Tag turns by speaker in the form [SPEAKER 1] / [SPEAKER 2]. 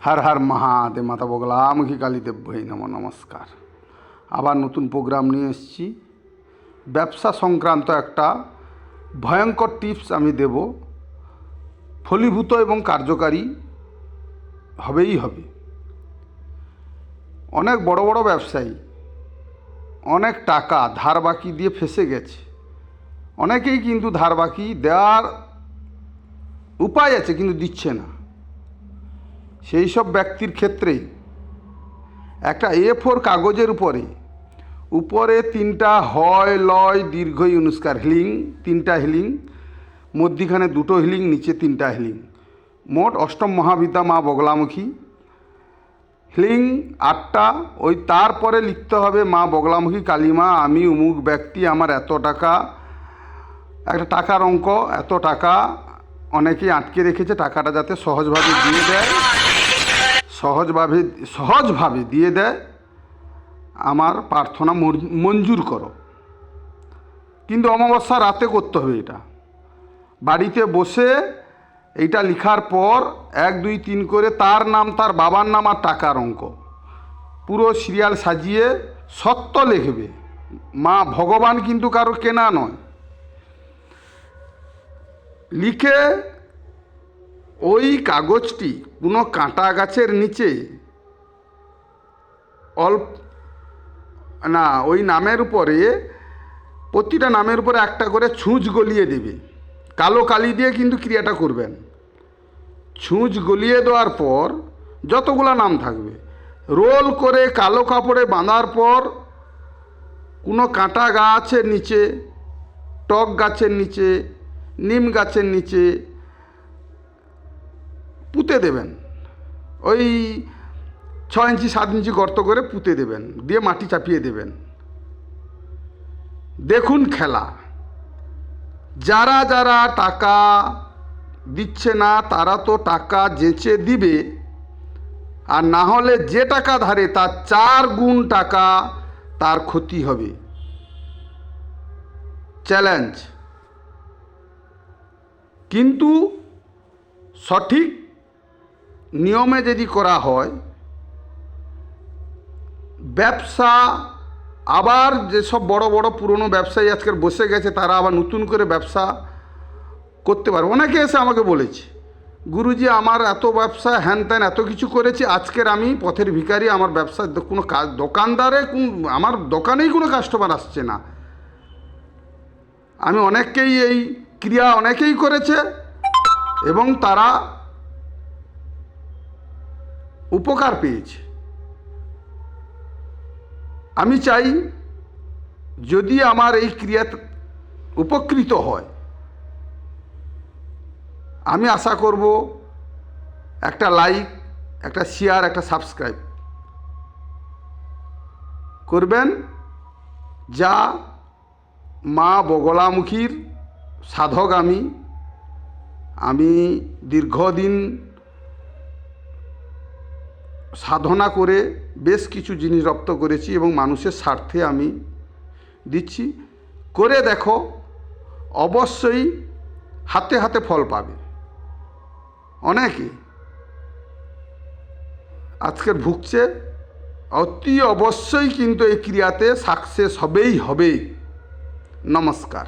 [SPEAKER 1] हर हर महादेव माता বগলামুখী কালীদেবী নমস্কার। আবার নতুন প্রোগ্রাম নিয়ে এসেছি। ব্যবসা সংক্রান্ত একটা ভয়ঙ্কর টিপস আমি দেব, ফলীভূত এবং কার্যকারী হবেই হবে। অনেক বড় বড় ব্যবসায়ী অনেক টাকা ধার বাকি দিয়ে ফেসে গেছে। অনেকেই কিন্তু ধার বাকি দেওয়ার উপায় আছে কিন্তু দিচ্ছে না। সেই সব ব্যক্তির ক্ষেত্রে একটা A4 কাগজের উপরে তিনটা হয় লয় দীর্ঘ অনুষ্কার হিলিং, তিনটা হিলিং, মধ্যিখানে দুটো হিলিং, নিচে তিনটা হিলিং, মোট অষ্টম মহাবিদ্যা মা বগলামুখী হিলিং 8টা। ওই তারপরে লিখতে হবে মা বগলামুখী কালীমা, আমি অমুক ব্যক্তি, আমার এত টাকা, একটা টাকার অঙ্ক, এত টাকা অনেকেই আটকে রেখেছে, টাকাটা যাতে সহজভাবে দিয়ে দেয়, সহজভাবে দিয়ে দেয়, আমার প্রার্থনা মঞ্জুর করো। কিন্তু অমাবস্যা রাতে করতে হবে এটা। বাড়িতে বসে এইটা লেখার পর 1 2 3 করে তার নাম, তার বাবার নাম আর টাকার অঙ্ক পুরো সিরিয়াল সাজিয়ে সত্য লিখবে। মা ভগবান কিন্তু কারো কেনা নয়। লিখে ওই কাগজটি কোনো কাঁটা গাছের নিচে ওই নামের উপরে, প্রতিটা নামের উপরে একটা করে ছুঁচ গলিয়ে দেবে। কালো কালি দিয়ে কিন্তু ক্রিয়াটা করবেন। ছুঁচ গলিয়ে দেওয়ার পর যতগুলো নাম থাকবে রোল করে কালো কাপড়ে বাঁধার পর কোনো কাঁটা গাছের নিচে, টক গাছের নিচে, নিম গাছের নিচে পুঁতে দেবেন। ওই 6 ইঞ্চি 7 ইঞ্চি গর্ত করে পুঁতে দেবেন, দিয়ে মাটি চাপিয়ে দেবেন। দেখুন খেলা। যারা যারা টাকা দিচ্ছে না তারা তো টাকা যেচে দিবে, আর না হলে যে টাকা ধারে তার 4 গুণ টাকা তার ক্ষতি হবে। চ্যালেঞ্জ। কিন্তু সঠিক নিয়মে যদি করা হয়, ব্যবসা আবার যেসব বড় বড় পুরনো ব্যবসায়ী আজকের বসে গেছে তারা আবার নতুন করে ব্যবসা করতে পারে। অনেকে এসে আমাকে বলেছে, গুরুজি আমার এত ব্যবসা হ্যান ত্যান এত কিছু করেছি, আজকের আমি পথের ভিখারি, আমার ব্যবসার কোনো দোকানদারে আমার দোকানেই কোনো কাস্টমার আসছে না। আমি অনেককেই এই ক্রিয়া অনেকেই করেছে এবং তারা উপকার পেয়েছে। আমি চাই যদি আমার এই ক্রিয়া উপকৃত হয়, আমি আশা করব একটা লাইক, একটা শেয়ার, একটা সাবস্ক্রাইব করবেন। যা মা বগলামুখীর সাধক আমি দীর্ঘদিন সাধনা করে বেশ কিছু জিনিস রপ্ত করেছি এবং মানুষের স্বার্থে আমি দিচ্ছি। করে দেখো, অবশ্যই হাতে হাতে ফল পাবে। অনেকে আজকের ভুগছে, অতি অবশ্যই কিন্তু এই ক্রিয়াতে সাকসেস হবেই হবে। নমস্কার।